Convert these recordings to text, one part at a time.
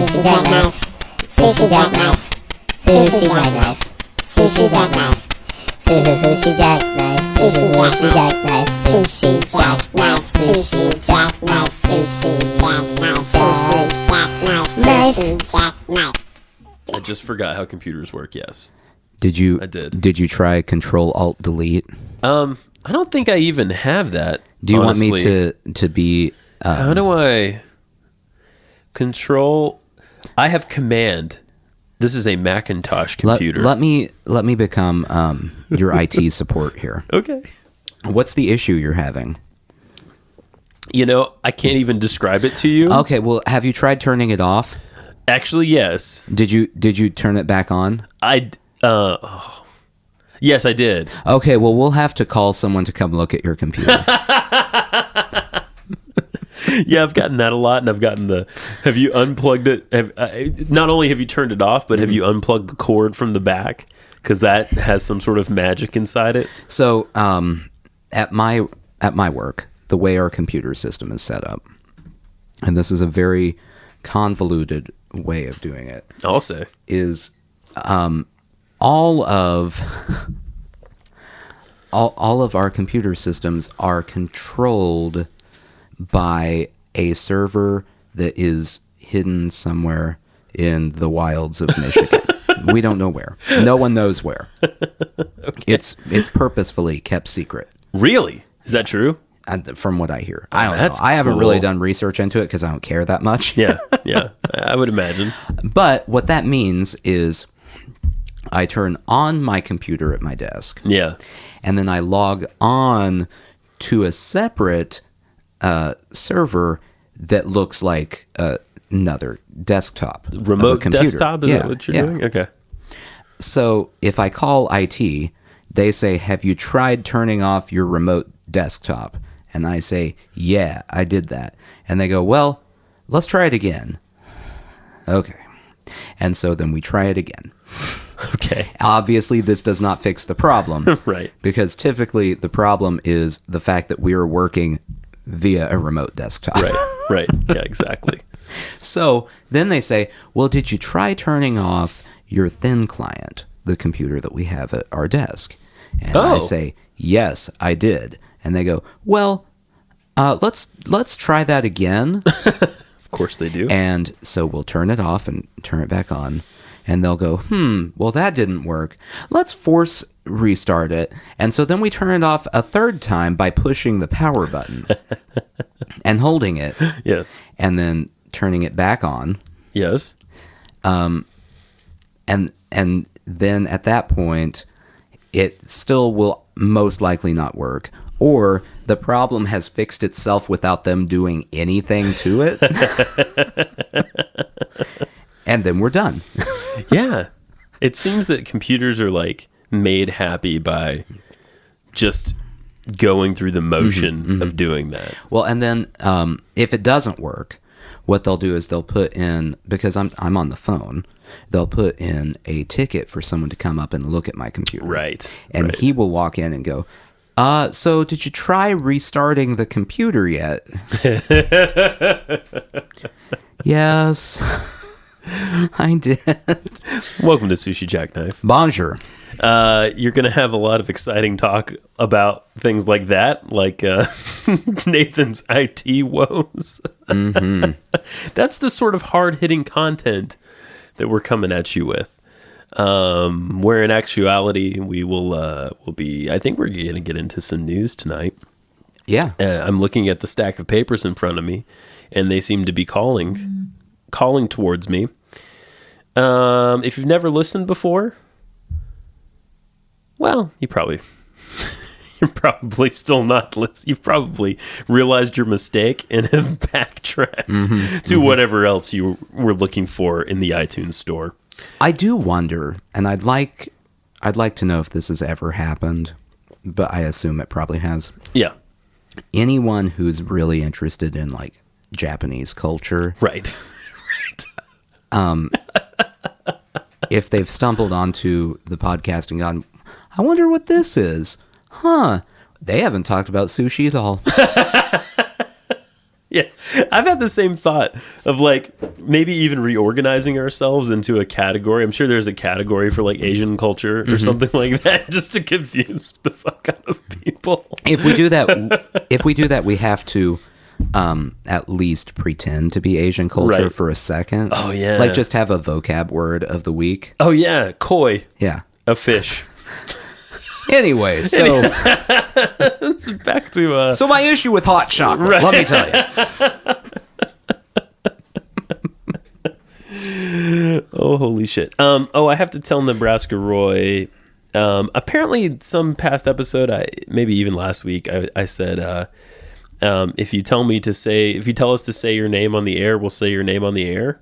Sushi jackknife. Sushi jackknife. Sushi jackknife. Sushi jackknife. Sushi jackknife. Sushi jackknife. Sushi jackknife. Sushi jackknife. Sushi jackknife. Sushi jackknife. I just forgot how computers work. Yes. Did you? I did. Did you try Control Alt Delete? I don't think I even have that. Do you honestly. want me to be? How do I control? I have Command. This is a Macintosh computer. Let me become your IT support here. Okay. What's the issue you're having? You know, I can't even describe it to you. Okay, well, have you tried turning it off? Actually, yes. Did you turn it back on? Yes, I did. Okay, well, we'll have to call someone to come look at your computer. Yeah, I've gotten that a lot, and I've gotten have you unplugged it? Not only have you turned it off, but have you unplugged the cord from the back? Because that has some sort of magic inside it. So, at my work, the way our computer system is set up, and this is a very convoluted way of doing it. I'll say is all of our computer systems are controlled by a server that is hidden somewhere in the wilds of Michigan. We don't know where. No one knows where. Okay. It's purposefully kept secret. Really? Is that true? From what I hear. I don't know. I haven't really done research into it because I don't care that much. Yeah, I would imagine. But what that means is I turn on my computer at my desk. Yeah. And then I log on to a separate server that looks like another desktop. Remote desktop? Is that what you're doing? Okay. So if I call IT, they say, have you tried turning off your remote desktop? And I say, yeah, I did that. And they go, well, let's try it again. Okay. And so then we try it again. Okay. Obviously, this does not fix the problem. Right. Because typically the problem is the fact that we are working via a remote desktop. Right. Yeah, exactly. So then they say, well, did you try turning off your thin client, the computer that we have at our desk? And I say, yes, I did. And they go, well, let's try that again. Of course they do. And so we'll turn it off and turn it back on. And they'll go, well, that didn't work. Let's force restart it. And so then we turn it off a third time by pushing the power button and holding it. Yes. And then turning it back on. Yes. And then at that point, it still will most likely not work. Or the problem has fixed itself without them doing anything to it. And then we're done. Yeah. It seems that computers are like made happy by just going through the motion of doing that. Well, and then if it doesn't work, what they'll do is they'll put in, because I'm on the phone, they'll put in a ticket for someone to come up and look at my computer. Right. And he will walk in and go, so did you try restarting the computer yet? Yes, I did. Welcome to Sushi Jackknife. Bonjour. You're going to have a lot of exciting talk about things like that, like Nathan's IT woes. Mm-hmm. That's the sort of hard-hitting content that we're coming at you with. Where in actuality, we'll be, I think we're going to get into some news tonight. Yeah. I'm looking at the stack of papers in front of me, and they seem to be calling towards me. If you've never listened before, well, you're probably still not listening. You've probably realized your mistake and have backtracked to whatever else you were looking for in the iTunes store. I do wonder, and I'd like to know if this has ever happened, but I assume it probably has. Yeah. Anyone who's really interested in like Japanese culture, right. If they've stumbled onto the podcast and gone, I wonder what this is, huh? They haven't talked about sushi at all. Yeah, I've had the same thought of like maybe even reorganizing ourselves into a category. I'm sure there's a category for like Asian culture or something like that, just to confuse the fuck out of people. If we do that, we have to at least pretend to be Asian culture Right. for a second. Oh, yeah. like just have a vocab word of the week. Oh yeah, koi, Yeah. a fish. Anyway, so It's back to so my issue with hot chocolate, Right. let me tell you. oh holy shit. I have to tell Nebraska Roy. Apparently, some past episode, maybe even last week, I said, if you tell us to say your name on the air, we'll say your name on the air.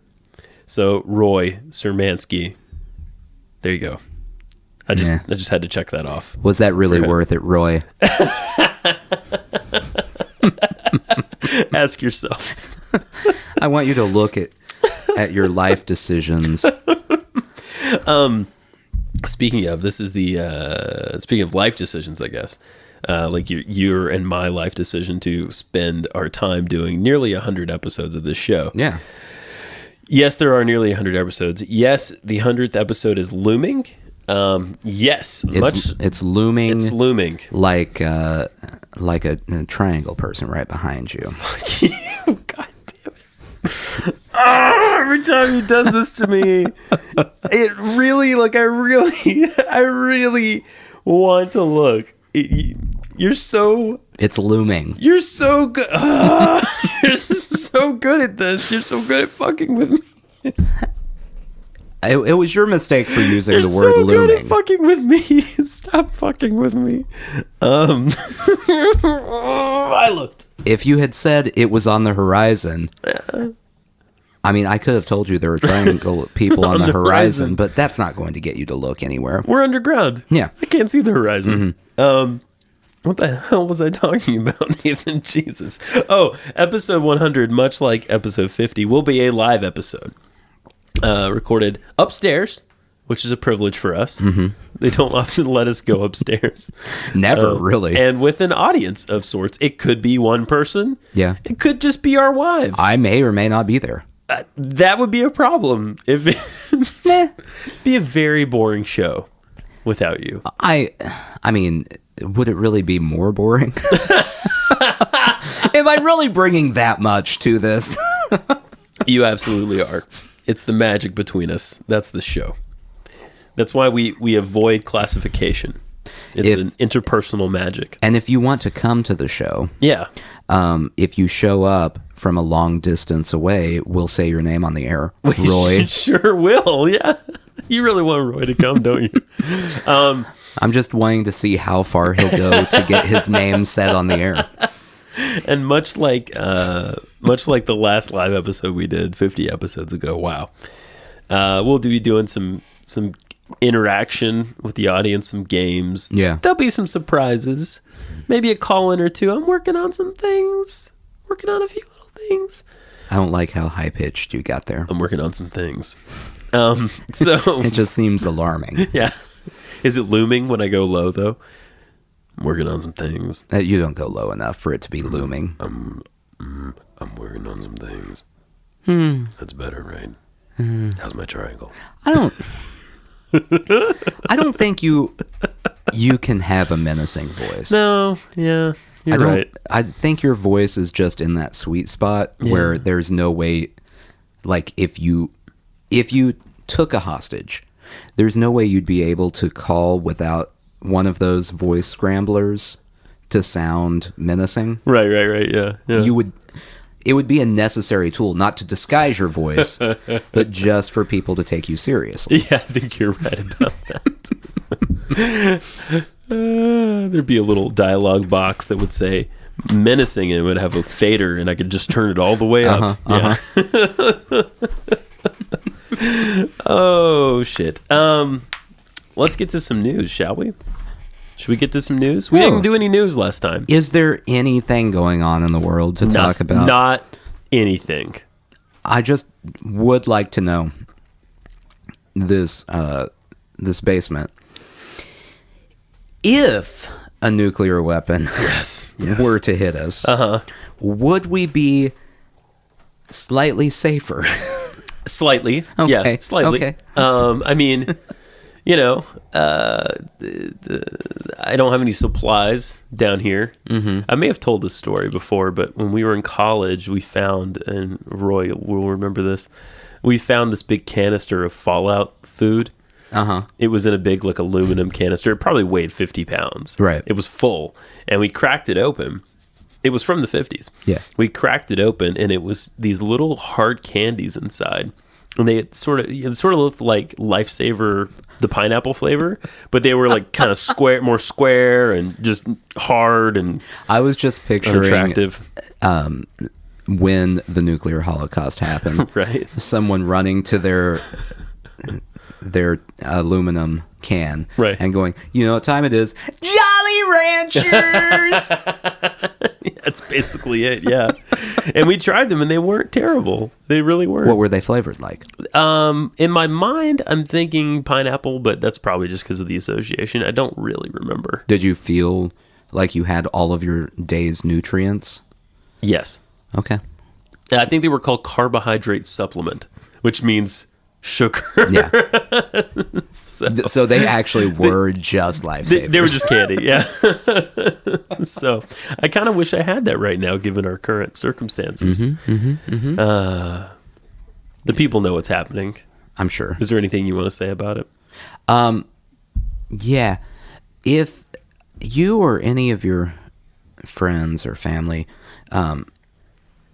So Roy Sermansky, there you go. I just had to check that off. Was that really worth it, Roy? Ask yourself. I want you to look at your life decisions. Speaking of, this is the speaking of life decisions, I guess. Like your and my life decision to spend our time doing nearly 100 episodes of this show. Yeah. Yes, there are nearly 100 episodes. Yes, the 100th episode is looming. Yes, It's looming. It's looming. Like a triangle person right behind you. God damn it. Every time he does this to me, it really, like, I really want to look. You're so It's looming. You're so good. You're so good at this. You're so good at fucking with me. It was your mistake for using You're the word so looming. good at fucking with me. Stop fucking with me. I looked. If you had said it was on the horizon, I mean, I could have told you there were triangle people on the horizon, but that's not going to get you to look anywhere. We're underground. Yeah. I can't see the horizon. What the hell was I talking about, Nathan? Jesus. Oh, episode 100, much like episode 50, will be a live episode. Recorded upstairs, which is a privilege for us. They don't often let us go upstairs. Never, really. And with an audience of sorts. It could be one person. Yeah. It could just be our wives. I may or may not be there. That would be a problem. If be a very boring show without you. I mean, would it really be more boring? Am I really bringing that much to this? You absolutely are. It's the magic between us. That's the show. That's why we avoid classification. It's an interpersonal magic. And if you want to come to the show, Yeah. if you show up from a long distance away, we'll say your name on the air. Roy. Sure will, yeah. You really want Roy to come, don't you? I'm just wanting to see how far he'll go to get his name said on the air. And much like the last live episode we did 50 episodes ago, wow. We'll be doing some interaction with the audience, some games. Yeah. There'll be some surprises. Maybe a call-in or two. I'm working on some things. Working on a few little things. I don't like how high-pitched you got there. I'm working on some things. So It just seems alarming. yeah. Is it looming when I go low though? I'm working on some things. You don't go low enough for it to be looming. I'm working on some things. That's better, right? How's my triangle? I don't think you can have a menacing voice. No, yeah, you're right. I think your voice is just in that sweet spot where there's no way, like if you took a hostage, there's no way you'd be able to call without one of those voice scramblers to sound menacing. Right, yeah. It would be a necessary tool, not to disguise your voice, but just for people to take you seriously. Yeah, I think you're right about that. There'd be a little dialogue box that would say menacing and it would have a fader and I could just turn it all the way up. Oh, shit. Let's get to some news, shall we? Should we get to some news? We didn't do any news last time. Is there anything going on in the world to talk about? Not anything. I just would like to know this basement. If a nuclear weapon Yes. were to hit us, would we be slightly safer. Slightly. Okay, Yeah, slightly. okay. I mean, you know, I don't have any supplies down here. Mm-hmm. I may have told this story before, but when we were in college, we found, and Roy will remember this, we found this big canister of Fallout food. Uh-huh. It was in a big, like, aluminum canister. It probably weighed 50 pounds. Right. It was full. And we cracked it open. It was from the 50s. Yeah. We cracked it open, and it was these little hard candies inside. And they sort of looked like Lifesaver, the pineapple flavor, but they were like kind of more square and just hard and I was just picturing unattractive. When the nuclear holocaust happened, Right. Someone running to their aluminum can, Right. and going, you know what time it is? Jolly Ranchers! That's basically it, yeah. And we tried them, and they weren't terrible. They really weren't. What were they flavored like? In my mind, I'm thinking pineapple, but that's probably just because of the association. I don't really remember. Did you feel like you had all of your day's nutrients? Yes. Okay. I think they were called carbohydrate supplement, which means sugar. Yeah. So So they actually were just lifesavers. they were just candy, yeah. So I kind of wish I had that right now, given our current circumstances. The people know what's happening. I'm sure. Is there anything you want to say about it? Yeah. If you or any of your friends or family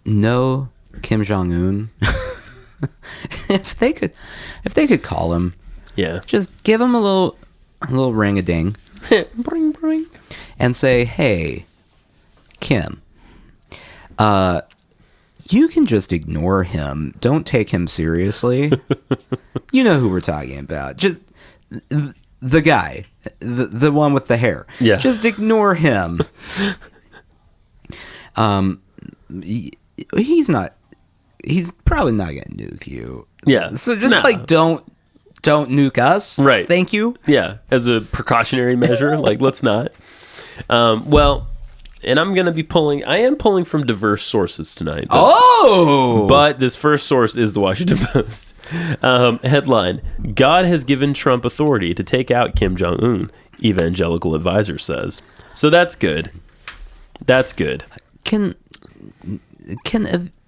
know Kim Jong-un, if they could call him, Yeah. just give him a little ring-a-ding Bring, bring. and say, "Hey, Kim, you can just ignore him. Don't take him seriously. You know who we're talking about. Just the guy, the one with the hair. Yeah. Just ignore him. He's probably not gonna nuke you. Yeah. So just Nah. like don't nuke us. Right. Thank you. Yeah, as a precautionary measure, like let's not. Well, and I am pulling from diverse sources tonight. But this first source is the Washington Post. Headline: God has given Trump authority to take out Kim Jong-un, evangelical advisor says. So that's good. That's good. Can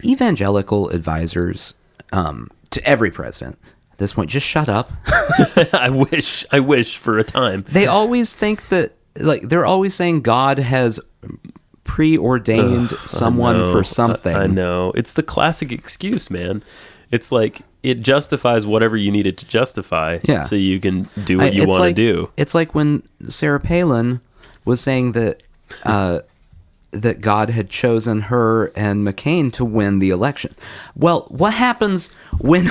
evangelical advisors to every president at this point just shut up? I wish for a time. They always think that, like, they're always saying God has preordained someone for something. I know. It's the classic excuse, man. It's like it justifies whatever you need it to justify, Yeah. so you can do what you want to do. It's like when Sarah Palin was saying that that God had chosen her and McCain to win the election. Well, what happens when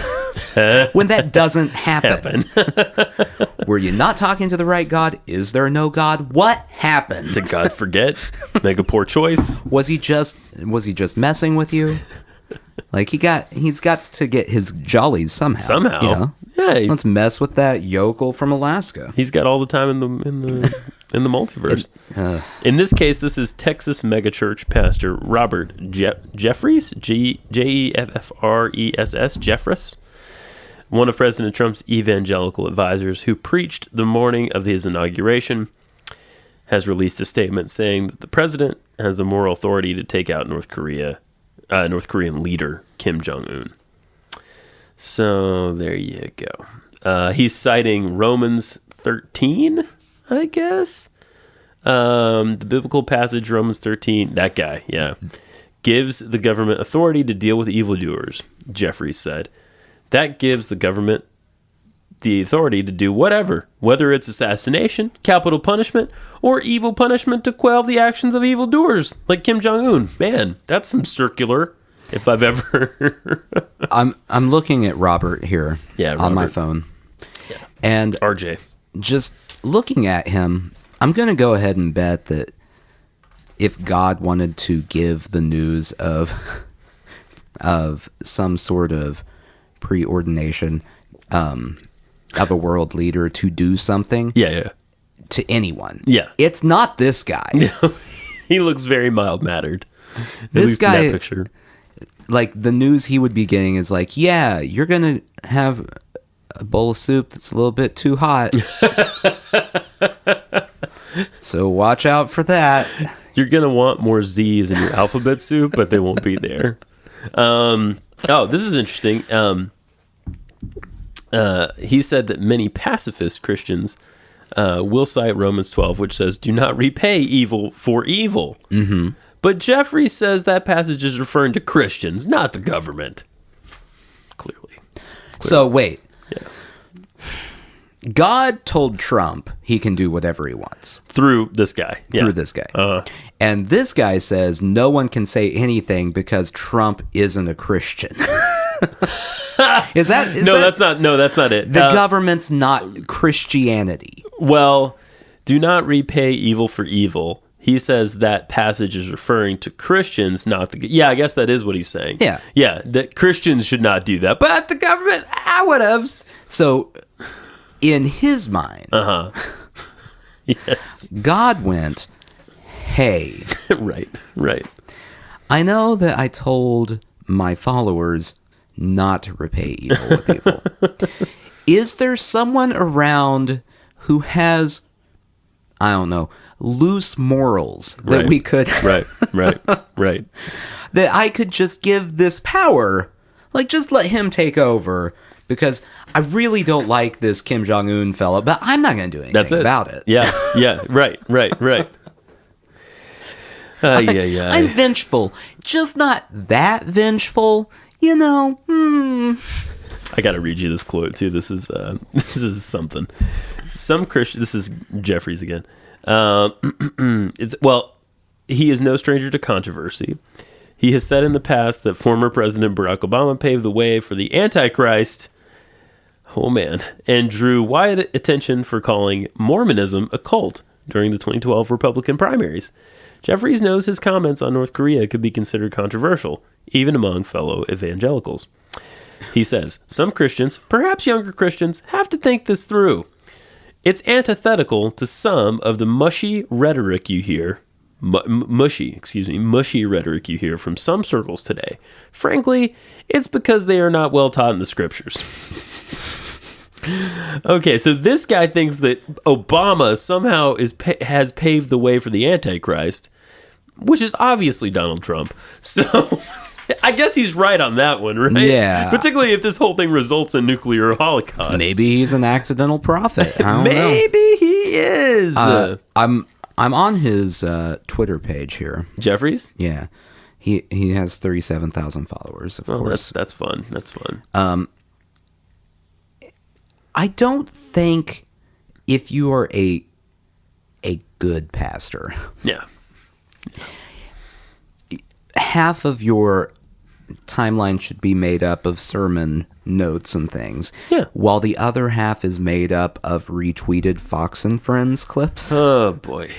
when that doesn't happen? Were you not talking to the right God? Is there no God? What happened? Did God forget? Make a poor choice? Was he just messing with you? Like he's got to get his jollies somehow. Somehow. You know? Yeah, Let's mess with that yokel from Alaska. he's got all the time in the multiverse. In this case, this is Texas megachurch pastor Robert Jeffries, Jeffres, Jeffress, one of President Trump's evangelical advisors who preached the morning of his inauguration, has released a statement saying that the president has the moral authority to take out North Korean leader Kim Jong-un. So there you go. He's citing Romans 13, I guess. The biblical passage, Romans 13, that guy, yeah, gives the government authority to deal with evildoers, Jeffries said. That gives the government the authority to do whatever, whether it's assassination, capital punishment, or evil punishment to quell the actions of evildoers, like Kim Jong-un. Man, that's some circular, if I've ever... I'm looking at Robert here on my Robert. phone. Yeah. And RJ. just looking at him, I'm going to go ahead and bet that if God wanted to give the news of some sort of preordination of a world leader to do something to anyone, it's not this guy. He looks very mild-mannered. At This least in guy, that picture. like the news he would be getting is like, yeah, you're gonna have a bowl of soup that's a little bit too hot. So watch out for that. You're going to want more Z's in your alphabet soup, but they won't be there. This is interesting. He said that many pacifist Christians will cite Romans 12, which says, do not repay evil for evil. Mm-hmm. But Jeffrey says that passage is referring to Christians, not the government. Clearly. So wait. Yeah. God told Trump he can do whatever he wants. Through this guy. Yeah. Through this guy. And this guy says no one can say anything because Trump isn't a Christian. That's not it. The government's not Christianity. Well, do not repay evil for evil. He says that passage is referring to Christians, not the... Yeah, I guess that is what he's saying. Yeah. Yeah, that Christians should not do that. But the government, whatevs. So, in his mind, yes, God went, hey. right. I know that I told my followers not to repay evil with evil. Is there someone around who has, I don't know, loose morals that we could... right. that I could just give this power, like just let him take over, because I really don't like this Kim Jong-un fellow, but I'm not going to do anything about it. Yeah, right. I'm vengeful, just not that vengeful, you know. I got to read you this quote too. This is something. Some Christian. This is Jeffries again. He is no stranger to controversy. He has said in the past that former President Barack Obama paved the way for the Antichrist. Oh man, and drew wide attention for calling Mormonism a cult during the 2012 Republican primaries. Jeffries knows his comments on North Korea could be considered controversial, even among fellow evangelicals. He says, some Christians, perhaps younger Christians, have to think this through. It's antithetical to some of the mushy rhetoric you hear, mushy rhetoric you hear from some circles today. Frankly, it's because they are not well taught in the scriptures. Okay, so this guy thinks that Obama somehow has paved the way for the Antichrist, which is obviously Donald Trump. So I guess he's right on that one, right? Yeah. Particularly if this whole thing results in nuclear holocaust. Maybe he's an accidental prophet. I don't know. Maybe he is. I'm on his Twitter page here. Jeffries? Yeah. He has 37,000 followers, of course. That's fun. That's fun. I don't think if you are a good pastor, Yeah. half of your timeline should be made up of sermon notes and things. Yeah. While the other half is made up of retweeted Fox and Friends clips. Oh, boy.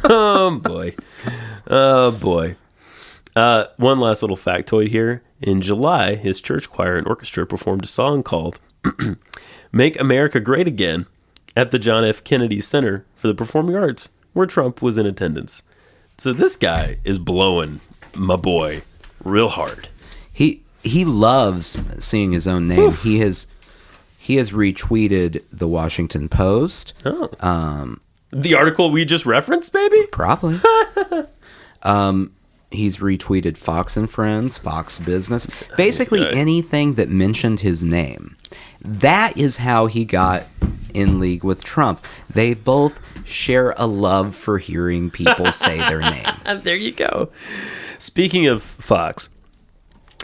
Oh, boy. One last little factoid here. In July, his church choir and orchestra performed a song called Make America Great Again at the John F. Kennedy Center for the Performing Arts, where Trump was in attendance. So this guy is blowing my boy real hard. He loves seeing his own name. Oof. He has retweeted the Washington Post. Oh. The article we just referenced, maybe? Probably. He's retweeted Fox and Friends, Fox Business, basically anything that mentioned his name. That is how he got in league with Trump. They both share a love for hearing people say their name. There you go. Speaking of Fox,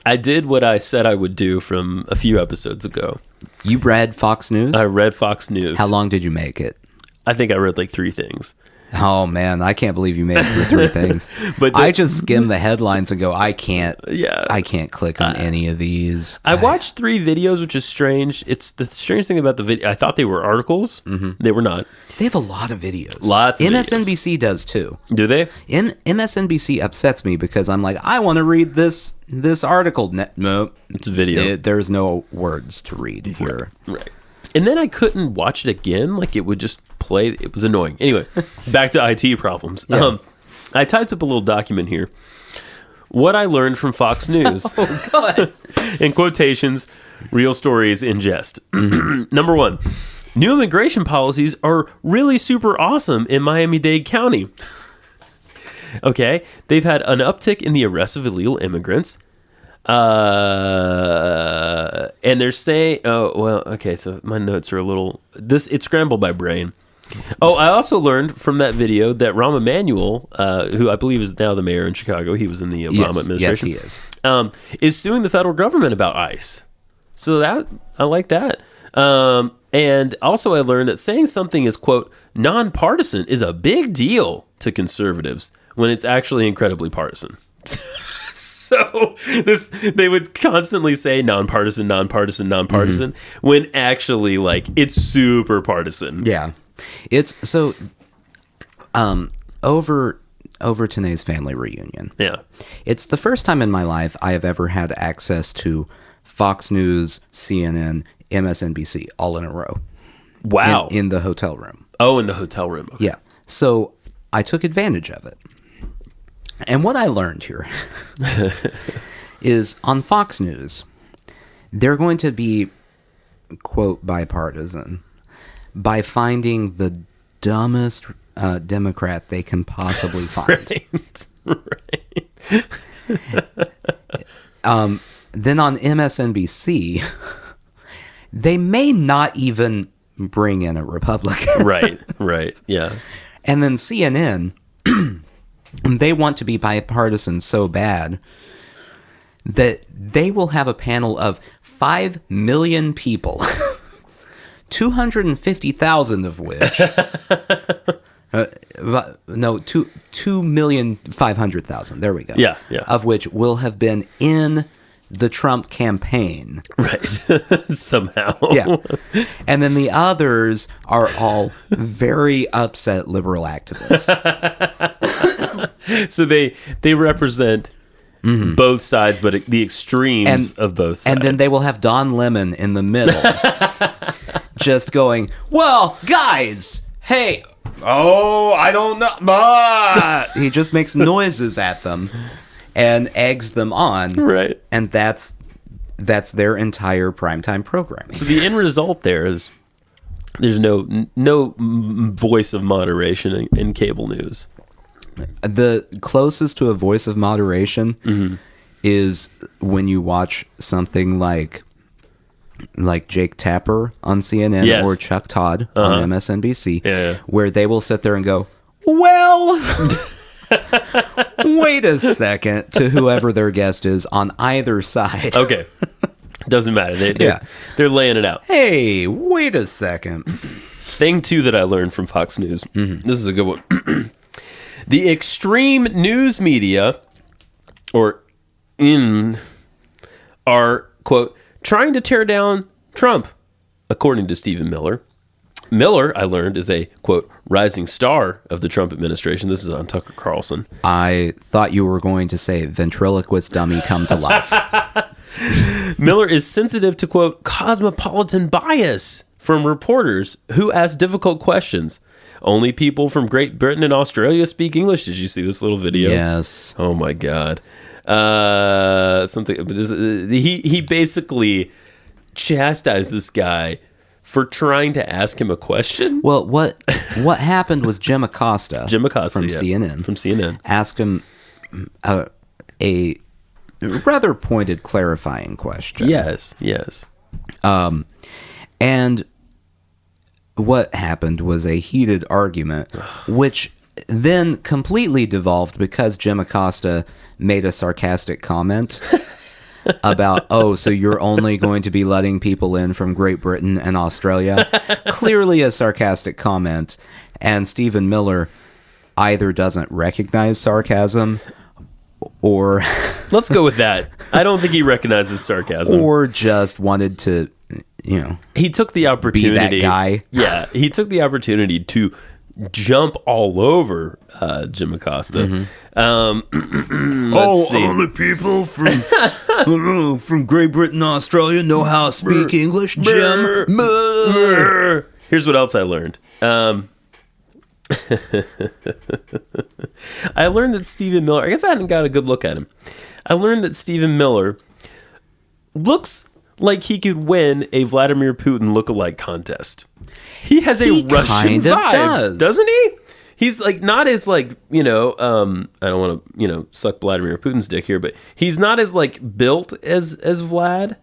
I did what I said I would do from a few episodes ago. You read Fox News? I read Fox News. How long did you make it? I think I read like 3 things. Oh man, I can't believe you made it through 3 things. But I just skim the headlines and go, I can't click on any of these. I watched 3 videos, which is strange. It's the strange thing about the video. I thought they were articles. Mm-hmm. They were not. They have a lot of videos. Lots of MSNBC does too. Do they? MSNBC upsets me because I'm like, I want to read this article. No, it's a video. There's no words to read here. Right. And then I couldn't watch it again. Like, it would just play. It was annoying. Anyway, back to IT problems. Yeah. I typed up a little document here. what I learned from Fox News. Oh, God. In quotations, real stories in jest. Number one, new immigration policies are really super awesome in Miami-Dade County. Okay, they've had an uptick in the arrest of illegal immigrants. And they're saying, oh, well, okay, so my notes are a little, it scrambled my brain. Oh, I also learned from that video that Rahm Emanuel, who I believe is now the mayor in Chicago, he was in the Obama administration. Yes, he is suing the federal government about ICE. So that, I like that. And also I learned that saying something is, quote, nonpartisan is a big deal to conservatives when it's actually incredibly partisan. So they would constantly say nonpartisan, when actually, like, it's super partisan. Yeah. It's so over Tanae's family reunion. Yeah. It's the first time in my life I have ever had access to Fox News, CNN, MSNBC all in a row. Wow. In the hotel room. Oh, in the hotel room. Okay. Yeah. So I took advantage of it. And what I learned here is on Fox News, they're going to be, quote, bipartisan by finding the dumbest Democrat they can possibly find. Right. Then on MSNBC, they may not even bring in a Republican. Right. Yeah. And then CNN, they want to be bipartisan so bad that they will have a panel of 5 million people, 250,000 of which, 2,500,000. There we go. Yeah. Of which will have been in the Trump campaign. Right. Somehow. Yeah. And then the others are all very upset liberal activists. So they represent both sides, but the extremes of both sides. And then they will have Don Lemon in the middle, just going, well, guys, hey, I don't know. He just makes noises at them and eggs them on. Right. And that's their entire primetime programming. So the end result there is there's no voice of moderation in cable news. The closest to a voice of moderation is when you watch something like Jake Tapper on CNN or Chuck Todd on MSNBC, where they will sit there and go, well, wait a second, to whoever their guest is on either side. Okay. Doesn't matter. They're laying it out. Hey, wait a second. Thing two that I learned from Fox News. This is a good one. The extreme news media, are, quote, trying to tear down Trump, according to Stephen Miller. Miller, I learned, is a, quote, rising star of the Trump administration. This is on Tucker Carlson. I thought you were going to say ventriloquist dummy come to life. Miller is sensitive to, quote, cosmopolitan bias from reporters who ask difficult questions. Only people from Great Britain and Australia speak English. Did you see this little video? Yes. Oh my God. He basically chastised this guy for trying to ask him a question. Well, what happened was Jim Acosta from CNN asked him a rather pointed clarifying question. Yes. And what happened was a heated argument, which then completely devolved because Jim Acosta made a sarcastic comment about, so you're only going to be letting people in from Great Britain and Australia. Clearly a sarcastic comment. And Stephen Miller either doesn't recognize sarcasm or... Let's go with that. I don't think he recognizes sarcasm. Or just wanted to... he took the opportunity. Be that guy. Yeah, he took the opportunity to jump all over Jim Acosta. Let's see. Only people from Great Britain and Australia know how to speak English, Jim. Here's what else I learned. I learned that Stephen Miller, I guess I hadn't got a good look at him. I learned that Stephen Miller looks like he could win a Vladimir Putin lookalike contest. He has a Russian vibe, doesn't he? He's like not as like, I don't want to, suck Vladimir Putin's dick here, but he's not as like built as Vlad.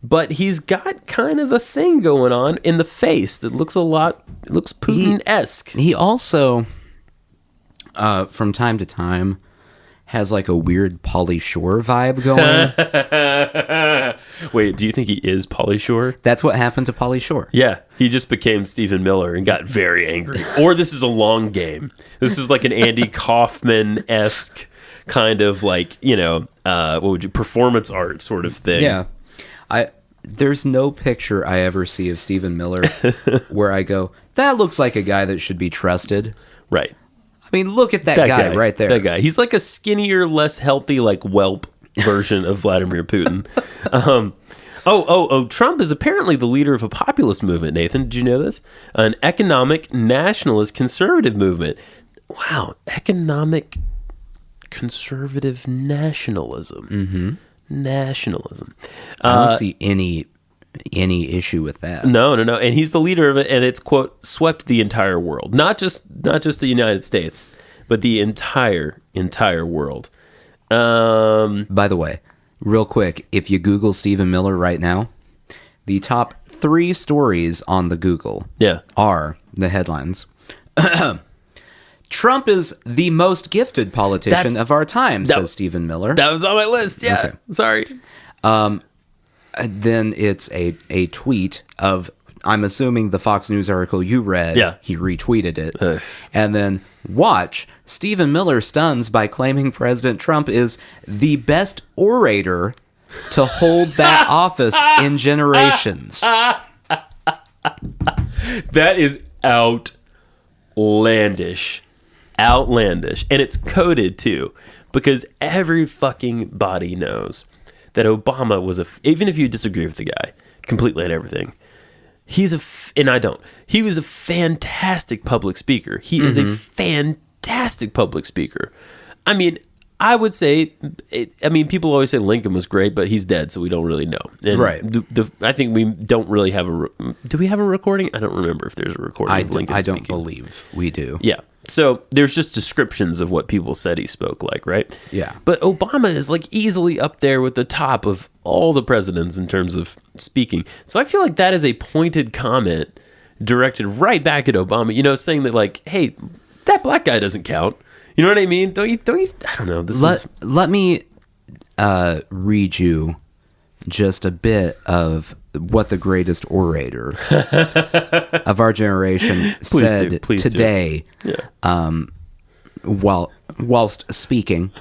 But he's got kind of a thing going on in the face that looks Putin-esque. He also, from time to time, has like a weird Pauly Shore vibe going. Wait, do you think he is Pauly Shore? That's what happened to Pauly Shore. Yeah, he just became Stephen Miller and got very angry. Or this is a long game. This is like an Andy Kaufman-esque kind of like, performance art sort of thing. Yeah. There's no picture I ever see of Stephen Miller where I go, that looks like a guy that should be trusted. Right. I mean, look at that guy right there. That guy. He's like a skinnier, less healthy, like whelp version of Vladimir Putin. Trump is apparently the leader of a populist movement, Nathan. Did you know this? An economic nationalist conservative movement. Wow. Economic conservative nationalism. Mm-hmm. Nationalism. I don't see any issue with that. No. And he's the leader of it, and it's, quote, swept the entire world. Not just the United States, but the entire world. By the way, real quick, if you Google Stephen Miller right now, the top 3 stories on the Google are the headlines. Trump is the most gifted politician of our time, says Stephen Miller. That was on my list, yeah. Okay. Sorry. Then it's a tweet of, I'm assuming the Fox News article you read, he retweeted it. And then, watch, Stephen Miller stuns by claiming President Trump is the best orator to hold that office in generations. That is outlandish. Outlandish. And it's coded too, because every fucking body knows that Obama was even if you disagree with the guy completely on everything, and I don't, he was a fantastic public speaker. He is a fantastic public speaker. I mean, I would say, people always say Lincoln was great, but he's dead, so we don't really know. And right. I think we don't really have do we have a recording? I don't remember if there's a recording of Lincoln speaking. I don't believe we do. Yeah. So there's just descriptions of what people said he spoke like, right? Yeah. But Obama is like easily up there with the top of all the presidents in terms of speaking. So I feel like that is a pointed comment directed right back at Obama, saying that like, hey, that black guy doesn't count. You know what I mean? Don't you? I don't know. Let me read you just a bit of what the greatest orator of our generation said today. Yeah. Whilst speaking.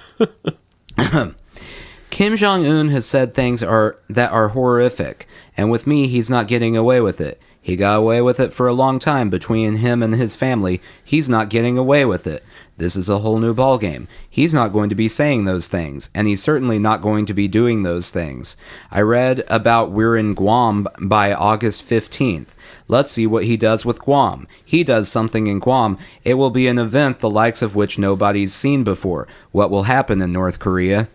Kim Jong-un has said things that are horrific, and with me, he's not getting away with it. He got away with it for a long time between him and his family. He's not getting away with it. This is a whole new ballgame. He's not going to be saying those things, and he's certainly not going to be doing those things. I read about we're in Guam by August 15th. Let's see what he does with Guam. He does something in Guam. It will be an event the likes of which nobody's seen before. What will happen in North Korea?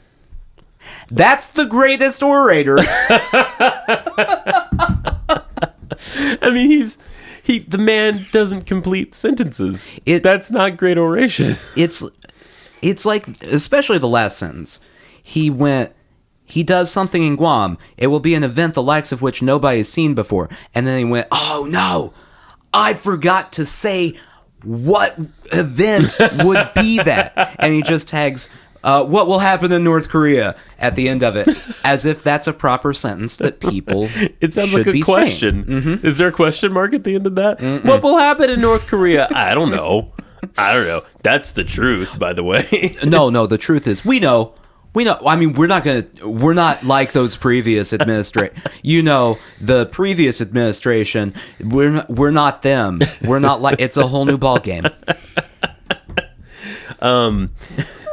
That's the greatest orator. I mean, the man doesn't complete sentences. That's not great oration. It's like, especially the last sentence. He does something in Guam. It will be an event the likes of which nobody has seen before. And then he went, oh no, I forgot to say what event would be that. And he just tags, what will happen in North Korea at the end of it, as if that's a proper sentence that people It sounds should like a be question. Mm-hmm. Is there a question mark at the end of that? Mm-mm. What will happen in North Korea? I don't know. That's the truth, by the way. No, the truth is we know. I mean, we're not like those previous administration. The previous administration, we're not them. We're not like, it's a whole new ball game.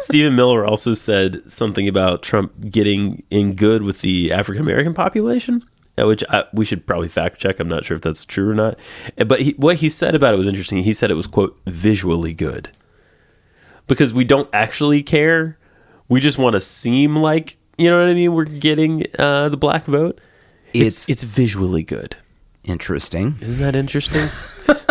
Stephen Miller also said something about Trump getting in good with the African American population. which we should probably fact check. I'm not sure if that's true or not. But what he said about it was interesting. He said it was, quote, visually good. Because we don't actually care. We just want to seem like, you know what I mean? We're getting the black vote. It's visually good. Interesting. Isn't that interesting?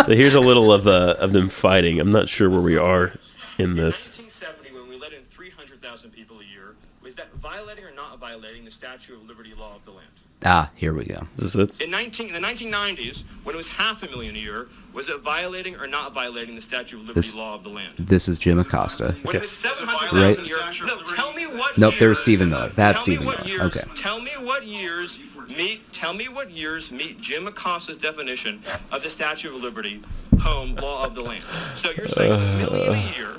So here's a little of them fighting. I'm not sure where we are in this. In 1970, when we let in 300,000 people a year, was that violating or not violating the Statue of Liberty law of the land? Here we go. Is this it? In the 1990s, when it was 500,000 a year, was it violating or not violating the Statue of Liberty law of the land? This is Jim Acosta. When it was 700,000 Right. a year. No, tell me what Nope, years. there's Stephen Miller. That's Tell me Stephen what Miller. years. Okay. Tell me what years meet Jim Acosta's definition of the Statue of Liberty home law of the land. So you're saying a million a year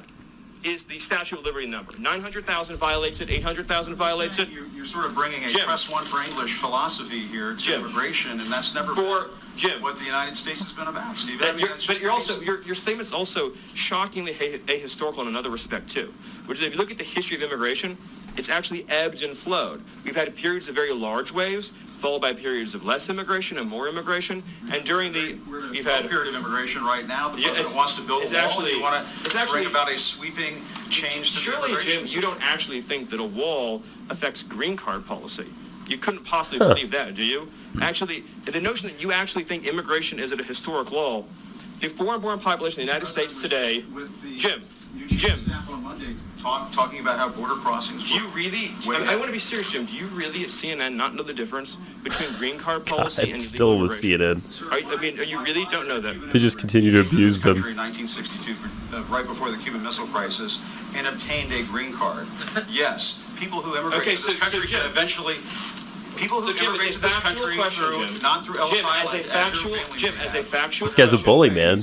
is the Statue of Liberty number. 900,000 violates it, 800,000 violates it. You're sort of bringing a Jim. press one for English philosophy here to Jim. immigration, and that's never For been Jim. what the United States has been about, Steve. But you're also your statement's also shockingly ahistorical in another respect too, which is if you look at the history of immigration, it's actually ebbed and flowed. We've had periods of very large waves, followed by periods of less immigration and more immigration, and during We're in you've a had period of immigration right now. The Yeah, president it's- wants to build a it's wall. actually- You want it's to actually- bring about a sweeping change to the surely, immigration Jim, system. you don't actually think that a wall affects green card policy. You couldn't possibly believe that, do you? Actually, the notion that you actually think immigration is at a historic low, the foreign-born population in the United States today, With the Jim, Chief of Staff on Monday talking about how border crossings. do you really? I want to be serious, Jim. Do you really at CNN not know the difference between green card policy and Still illegal with immigration? CNN. Are you really don't know that? They just continue to abuse them. In 1962, right before the Cuban Missile Crisis, and obtained a green card. Yes, people who immigrate Okay, to this so country Jim- can eventually. People who So, Jim, immigrate it's to a this factual country question, through, Jim. not through Ellis Jim, Island. as a your factual, family Jim, may as a have. factual. This guy's a bully, man.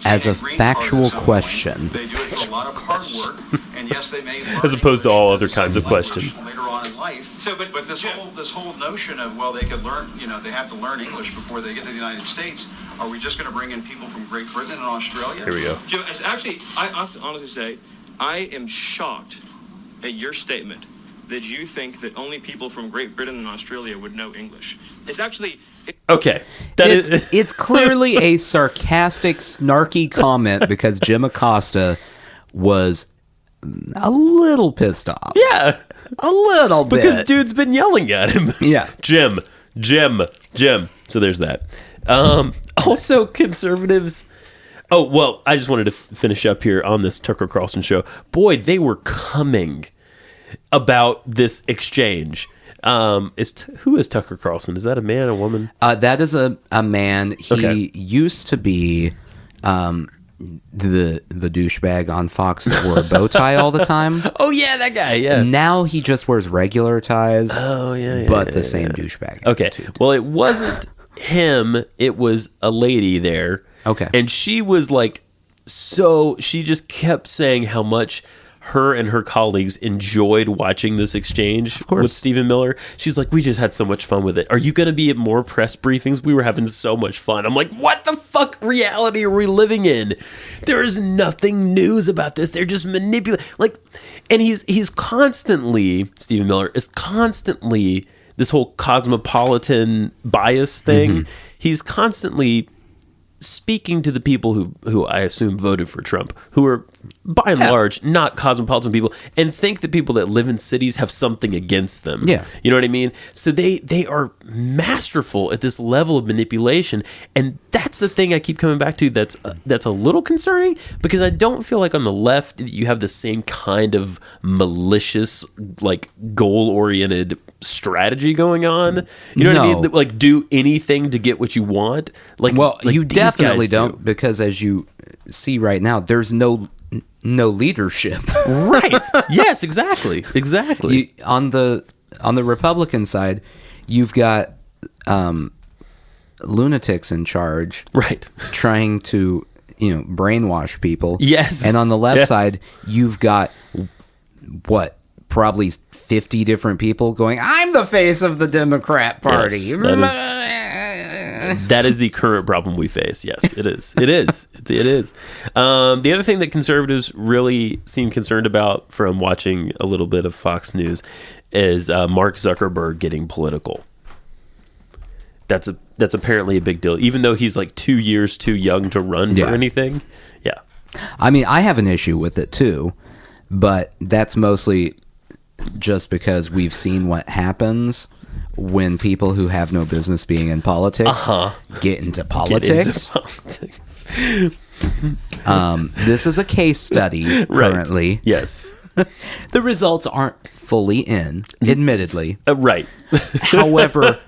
As a factual question. They do it through a lot of hard work, and yes, they may learn As opposed to English all other and kinds of some language questions. later on in life. So, but this Jim- whole notion of they could learn, they have to learn English before they get to the United States. Are we just going to bring in people from Great Britain and Australia? Here we go. Jim, actually, I have to honestly say, I am shocked at your statement that you think that only people from Great Britain and Australia would know English. It's actually... Okay. It's clearly a sarcastic, snarky comment because Jim Acosta was a little pissed off. Yeah. A little bit. Because dude's been yelling at him. Yeah. Jim. So there's that. Also, conservatives. Oh, well, I just wanted to finish up here on this Tucker Carlson show. Boy, they were coming about this exchange. Who is Tucker Carlson? Is that a man, a woman? That is a man. He Okay. used to be the douchebag on Fox that wore a bow tie all the time. Oh, yeah, that guy, yeah. Now he just wears regular ties. Oh, yeah, but the same douchebag. Okay. attitude. Well, it wasn't him. It was a lady there. Okay. And she was like, she just kept saying how much her and her colleagues enjoyed watching this exchange with Stephen Miller. She's like, we just had so much fun with it. Are you going to be at more press briefings? We were having so much fun. I'm like, what the fuck reality are we living in? There is nothing news about this. They're just manipulating. And he's constantly, Stephen Miller is constantly this whole cosmopolitan bias thing. He's constantly speaking to the people who I assume voted for Trump, who are by and large not cosmopolitan people, and think that people that live in cities have something against them. Yeah. You know what I mean? So they are masterful at this level of manipulation, and that's the thing I keep coming back to that's a little concerning, because I don't feel like on the left you have the same kind of malicious, goal-oriented strategy going on. You know what I No. mean? Do anything to get what you want. You these definitely guys do. don't, because as you see right now, there's no leadership. Right. Yes, exactly. On the Republican side, you've got lunatics in charge, Right. trying to brainwash people. Yes. And on the left Yes. side, you've got probably 50 different people going, I'm the face of the Democrat Party. Yes, that is the current problem we face. Yes, it is. It is. The other thing that conservatives really seem concerned about from watching a little bit of Fox News is Mark Zuckerberg getting political. That's apparently a big deal, even though he's like 2 years too young to run for anything. Yeah. I mean, I have an issue with it too, but that's mostly just because we've seen what happens when people who have no business being in politics get into politics. This is a case study currently. Right. Yes. The results aren't fully in, admittedly. Right. However,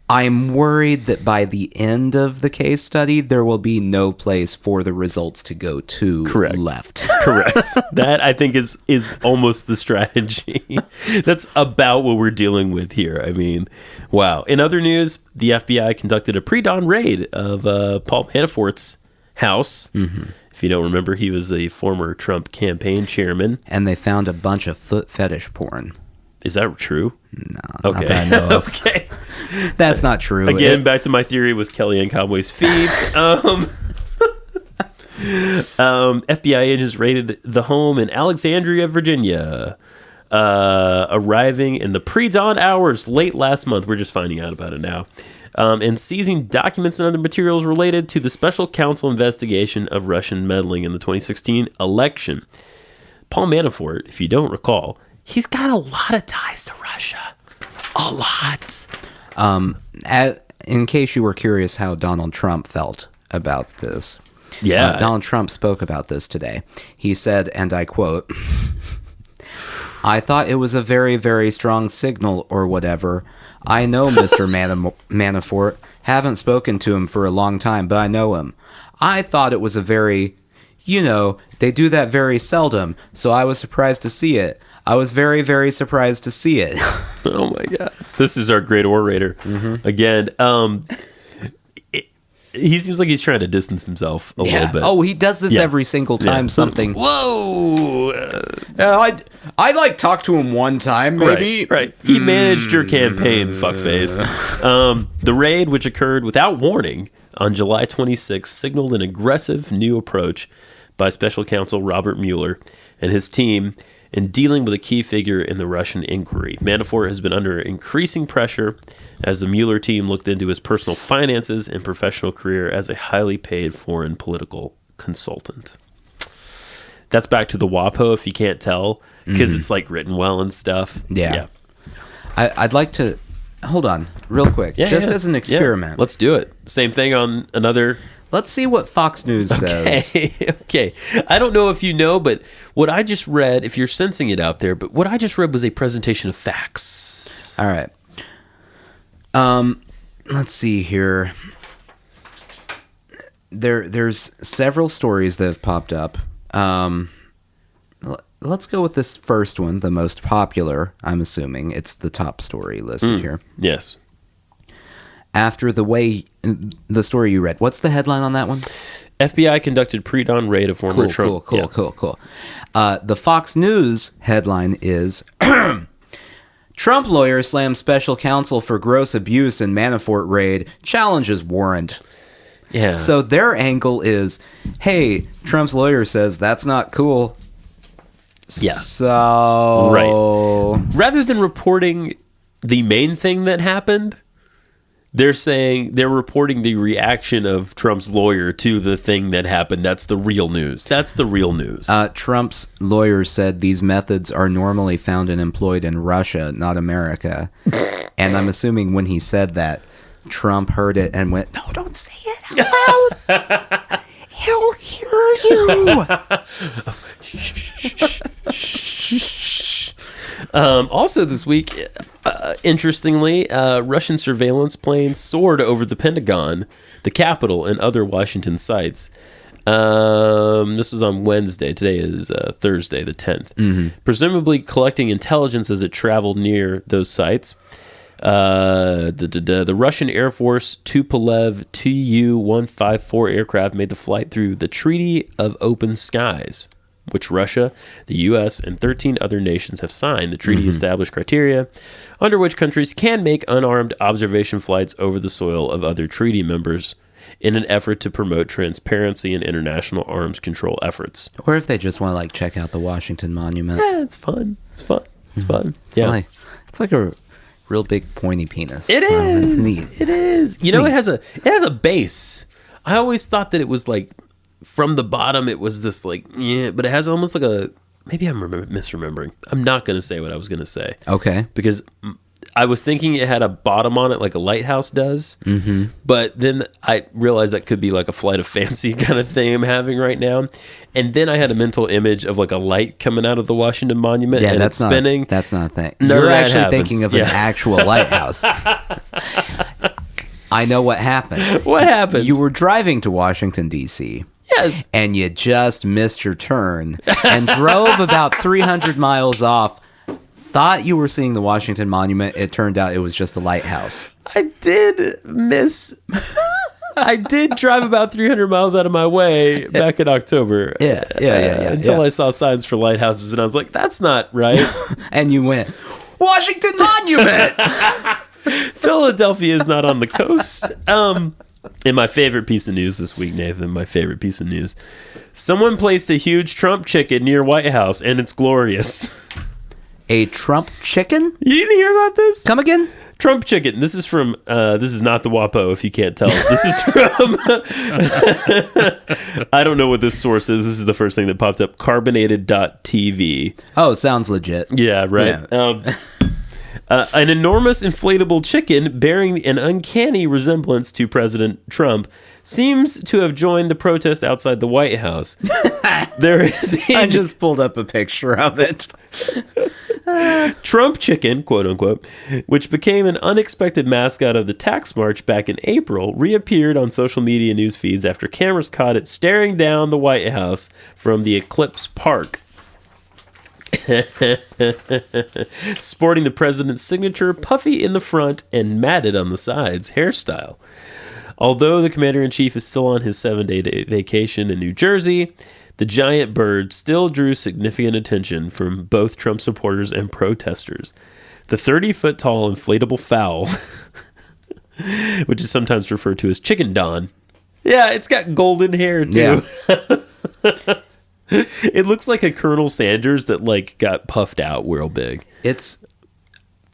I'm worried that by the end of the case study, there will be no place for the results to go to left. Correct. That, I think, is almost the strategy. That's about what we're dealing with here. I mean, wow. In other news, the FBI conducted a pre-dawn raid of Paul Manafort's house. Mm-hmm. If you don't remember, he was a former Trump campaign chairman. And they found a bunch of foot fetish porn. Is that true? No. Okay. Not that I know of. Okay. That's not true. Again, back to my theory with Kellyanne Conway's feet. FBI agents raided the home in Alexandria, Virginia, arriving in the pre-dawn hours late last month. We're just finding out about it now. And seizing documents and other materials related to the special counsel investigation of Russian meddling in the 2016 election. Paul Manafort, if you don't recall, he's got a lot of ties to Russia. A lot. In case you were curious how Donald Trump felt about this. Yeah. Donald Trump spoke about this today. He said, and I quote, "I thought it was a very, very strong signal or whatever. I know Mr. Manafort. Haven't spoken to him for a long time, but I know him. I thought it was a very, they do that very seldom, so I was surprised to see it. I was very, very surprised to see it." Oh my God. This is our great orator. Mm-hmm. Again, he seems like he's trying to distance himself a little bit. Oh, he does this every single time something. Whoa. I talked to him one time, maybe. Right. He managed your campaign, fuckface. The raid, which occurred without warning on July 26th, signaled an aggressive new approach by special counsel Robert Mueller and his team in dealing with a key figure in the Russian inquiry. Manafort has been under increasing pressure as the Mueller team looked into his personal finances and professional career as a highly paid foreign political consultant. That's back to the WAPO, if you can't tell, because it's like written well and stuff. Yeah. I'd like to hold on real quick, as an experiment. Let's do it. Same thing on another. Let's see what Fox News says. Okay. I don't know if you know, but what I just read, if you're sensing it out there, but what I just read was a presentation of facts. All right. Let's see here. There's several stories that have popped up. Let's go with this first one, the most popular. I'm assuming it's the top story listed here. Yes. After the story you read, what's the headline on that one? FBI conducted pre-dawn raid of former Trump. Cool. The Fox News headline is Trump lawyer slams special counsel for gross abuse in Manafort raid, challenges warrant. Yeah. So their angle is, hey, Trump's lawyer says that's not cool. Yeah. So right. Rather than reporting the main thing that happened, they're reporting the reaction of Trump's lawyer to the thing that happened. That's the real news. Trump's lawyer said these methods are normally found and employed in Russia, not America. And I'm assuming when he said that, Trump heard it and went, "No, don't say it out loud. He'll hear you." Also this week, interestingly, Russian surveillance planes soared over the Pentagon, the Capitol, and other Washington sites. This was on Wednesday. Today is Thursday, the 10th. Presumably collecting intelligence as it traveled near those sites. The Russian Air Force Tupolev Tu-154 aircraft made the flight through the Treaty of Open Skies, which Russia, the U.S., and 13 other nations have signed. The treaty established criteria under which countries can make unarmed observation flights over the soil of other treaty members in an effort to promote transparency in international arms control efforts. Or if they just want to check out the Washington Monument. Yeah, it's fun. It's fun. Yeah. It's like a real big pointy penis. It It's is. neat. It is. You know, neat. it has a base. I always thought that it was like from the bottom. It was this like but it has almost like a. Maybe I'm misremembering. I'm not going to say what I was going to say. Okay. Because I was thinking it had a bottom on it like a lighthouse does. Mm-hmm. But then I realized that could be like a Flight of Fancy kind of thing I'm having right now. And then I had a mental image of like a light coming out of the Washington Monument and it's spinning. That's not a thing. None of You're that actually happens. thinking of an actual lighthouse. I know what happened. What happened? You were driving to Washington, D.C., Yes. and you just missed your turn and drove about 300 miles off. Thought you were seeing the Washington Monument. It turned out it was just a lighthouse. I did drive about 300 miles out of my way back in October. Yeah. Until I saw signs for lighthouses, and I was like, that's not right. And you went, Washington Monument! Philadelphia is not on the coast. And my favorite piece of news this week, Nathan, my favorite piece of news. Someone placed a huge Trump chicken near White House, and it's glorious. A Trump chicken? You didn't hear about this? Come again? Trump chicken. This is from, this is not the WAPO, if you can't tell. This is from, I don't know what this source is. This is the first thing that popped up. Carbonated.tv. Oh, sounds legit. Yeah, right. Yeah. An enormous inflatable chicken bearing an uncanny resemblance to President Trump seems to have joined the protest outside the White House. There is I just pulled up a picture of it. Trump chicken, quote unquote, which became an unexpected mascot of the tax march back in April, reappeared on social media news feeds after cameras caught it staring down the White House from the Eclipse Park. Sporting the president's signature, puffy in the front and matted on the sides hairstyle. Although the commander-in-chief is still on his 7-day vacation in New Jersey, the giant bird still drew significant attention from both Trump supporters and protesters. The 30-foot-tall inflatable fowl, which is sometimes referred to as Chicken Don. Yeah, it's got golden hair, too. Yeah. It looks like a Colonel Sanders that like got puffed out real big.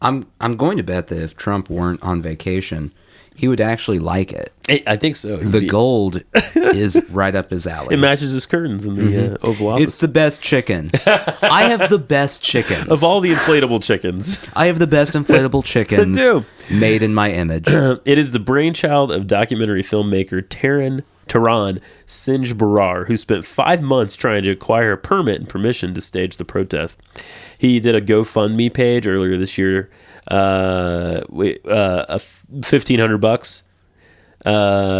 I'm going to bet that if Trump weren't on vacation, he would actually like it. I think so. The gold is right up his alley. It matches his curtains in the Oval Office. It's the best chicken. I have the best chickens. Of all the inflatable chickens. I have the best inflatable chickens I do. made in my image. It is the brainchild of documentary filmmaker Tehran Sinj-Barar, who spent 5 months trying to acquire a permit and permission to stage the protest. He did a GoFundMe page earlier this year, $1,500.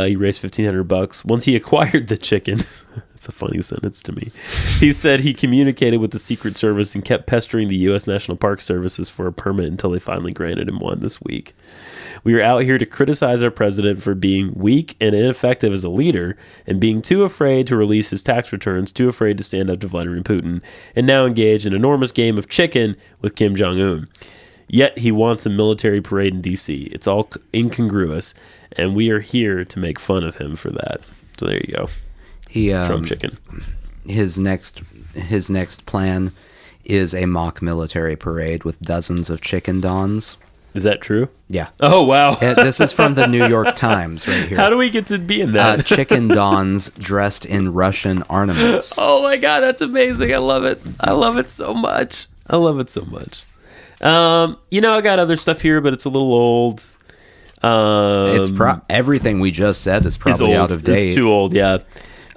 He raised $1,500. Once he acquired the chicken, it's a funny sentence to me. He said he communicated with the Secret Service and kept pestering the U.S. National Park Services for a permit until they finally granted him one this week. We are out here to criticize our president for being weak and ineffective as a leader and being too afraid to release his tax returns, too afraid to stand up to Vladimir Putin, and now engaged in an enormous game of chicken with Kim Jong-un. Yet he wants a military parade in D.C. It's all incongruous, and we are here to make fun of him for that. So there you go. Trump chicken. His next plan is a mock military parade with dozens of chicken dons. Is that true? Yeah. Oh, wow. This is from the New York Times right here. How do we get to be in that? Chicken dons dressed in Russian ornaments. Oh, my God. That's amazing. I love it. I love it so much. I got other stuff here, but it's a little old. It's everything we just said is probably out of date. It's too old, yeah.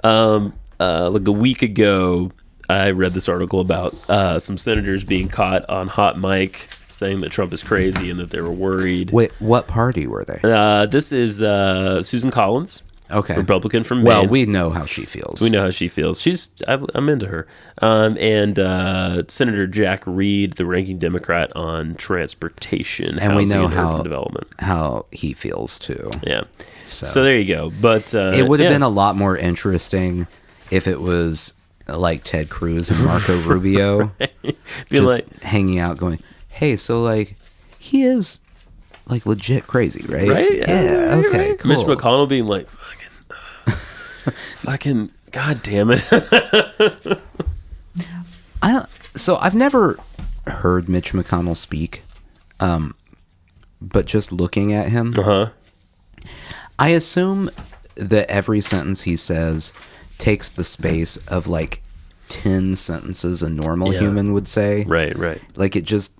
Like a week ago, I read this article about some senators being caught on hot mic saying that Trump is crazy and that they were worried. Wait, what party were they? This is Susan Collins, okay, Republican from Maine. Well, we know how she feels. I'm into her. And Senator Jack Reed, the ranking Democrat on transportation, and we know urban development. How he feels too. Yeah. So there you go. But it would have been a lot more interesting if it was like Ted Cruz and Marco Rubio just hanging out going, hey, so like he is like legit crazy, right? Right? Yeah, okay, right. cool. Mitch McConnell being like, fucking, God damn it. So I've never heard Mitch McConnell speak. but just looking at him, I assume that every sentence he says takes the space of like 10 sentences a normal human would say. Right, right. Like it just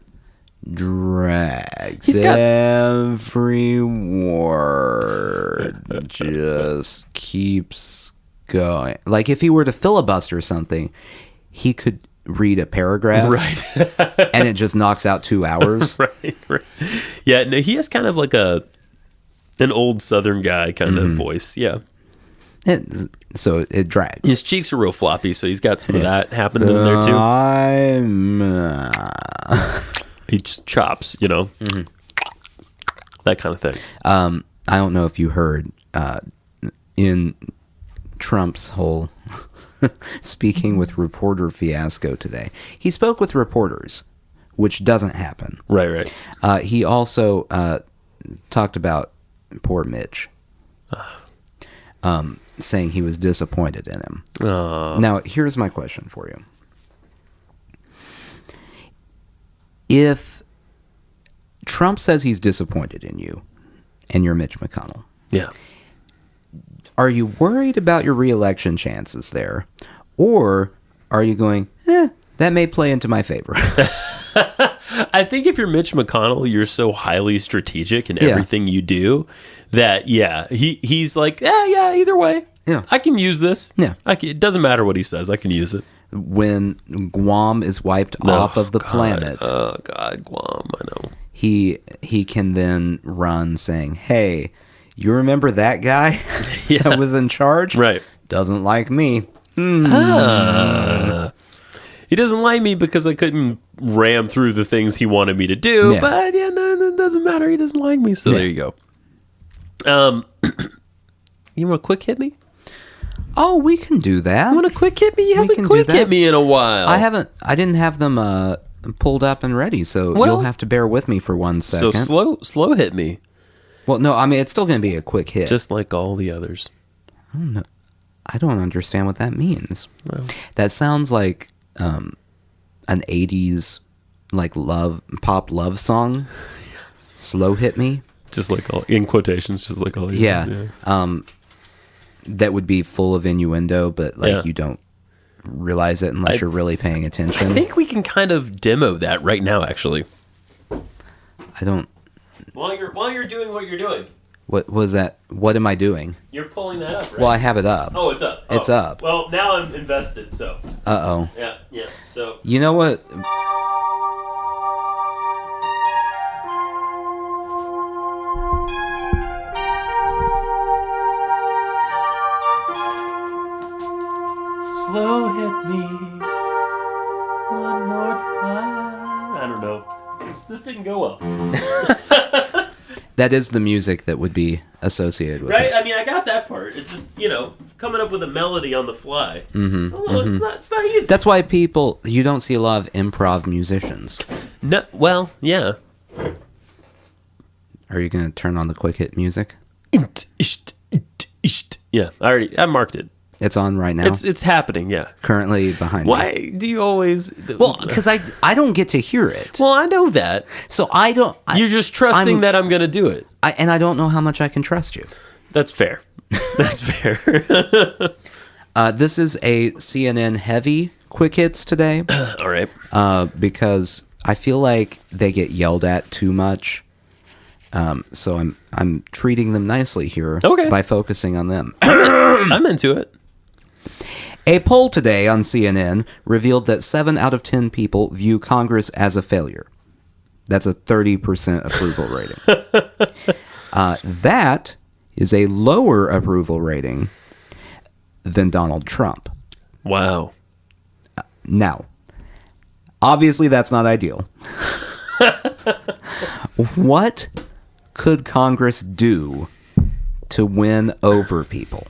drags. Every word just keeps going. Like if he were to filibuster something, he could read a paragraph, right? And it just knocks out 2 hours. Right. Yeah, no, he has kind of like an old Southern guy kind of voice. Yeah. So it drags. His cheeks are real floppy, so he's got some of that happening in there too. He just chops, that kind of thing. I don't know if you heard in Trump's whole speaking with reporter fiasco today. He spoke with reporters, which doesn't happen. Right. He also talked about poor Mitch, saying he was disappointed in him. Now, here's my question for you. If Trump says he's disappointed in you and you're Mitch McConnell, Yeah. are you worried about your reelection chances there? Or are you going, that may play into my favor? I think if you're Mitch McConnell, you're so highly strategic in everything you do that, he's like, either way. Yeah. I can use this. Yeah. It doesn't matter what he says. I can use it. When Guam is wiped off of the planet. Oh, God, Guam, I know. He can then run saying, hey, you remember that guy that was in charge? Right. Doesn't like me. He doesn't like me because I couldn't ram through the things he wanted me to do. Yeah. But no, it doesn't matter. He doesn't like me. So there you go. You want to quick hit me? Oh, we can do that. You want to quick hit me? You haven't quick hit me in a while. I didn't have them pulled up and ready, so you'll have to bear with me for 1 second. So slow hit me. Well, no, I mean, it's still going to be a quick hit. Just like all the others. I don't understand what that means. Well. That sounds like an 80s like pop love song. Slow hit me. Just like all, in quotations, just like all the others. Yeah. That would be full of innuendo, but you don't realize it unless you're really paying attention. I think we can kind of demo that right now, actually. I don't. While you're doing what you're doing. What was that? What am I doing? You're pulling that up, right? Well, I have it up. Oh, it's up. It's up. Well, now I'm invested, so. Uh-oh. Yeah. So. You know what? Slow hit me one more time. I don't know. This didn't go well. That is the music that would be associated with Right? it. I mean, I got that part. It's just, coming up with a melody on the fly. It's not easy. That's why you don't see a lot of improv musicians. No, well, yeah. Are you going to turn on the quick hit music? Yeah, I marked it. It's on right now? It's happening, yeah. Currently behind me. Why do you always... Well, because I don't get to hear it. Well, I know that. So I don't... You're just trusting that I'm going to do it. And I don't know how much I can trust you. That's fair. That's fair. This is a CNN heavy quick hits today. All right. Because I feel like they get yelled at too much. So I'm treating them nicely here by focusing on them. I'm into it. A poll today on CNN revealed that 7 out of 10 people view Congress as a failure. That's a 30% approval rating. That is a lower approval rating than Donald Trump. Wow. Now, obviously that's not ideal. What could Congress do to win over people?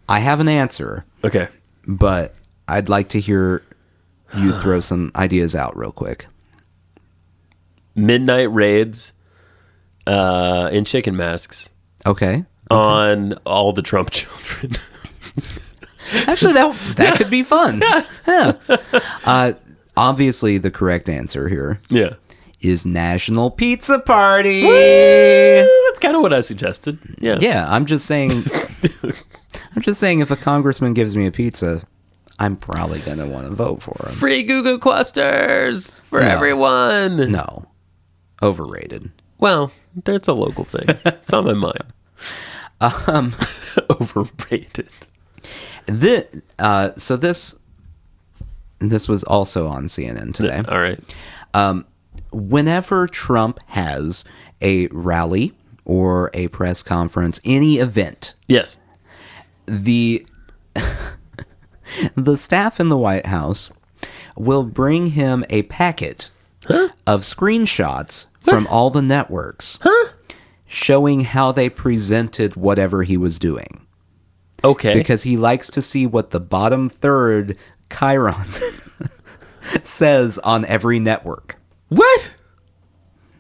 I have an answer. Okay. But I'd like to hear you throw some ideas out real quick. Midnight raids in chicken masks. Okay. On all the Trump children. Actually, that could be fun. Yeah. Obviously, the correct answer here is National Pizza Party. That's kind of what I suggested. Yeah. Yeah, I'm just saying. I'm just saying, if a congressman gives me a pizza, I'm probably gonna want to vote for him. Free Google clusters for No. everyone. No, overrated. Well, that's a local thing. It's on my mind. Overrated. So this was also on CNN today. All right. Whenever Trump has a rally or a press conference, any event, Yes. the staff in the White House will bring him a packet of screenshots from all the networks showing how they presented whatever he was doing. Okay. Because he likes to see what the bottom third chyron says on every network. What?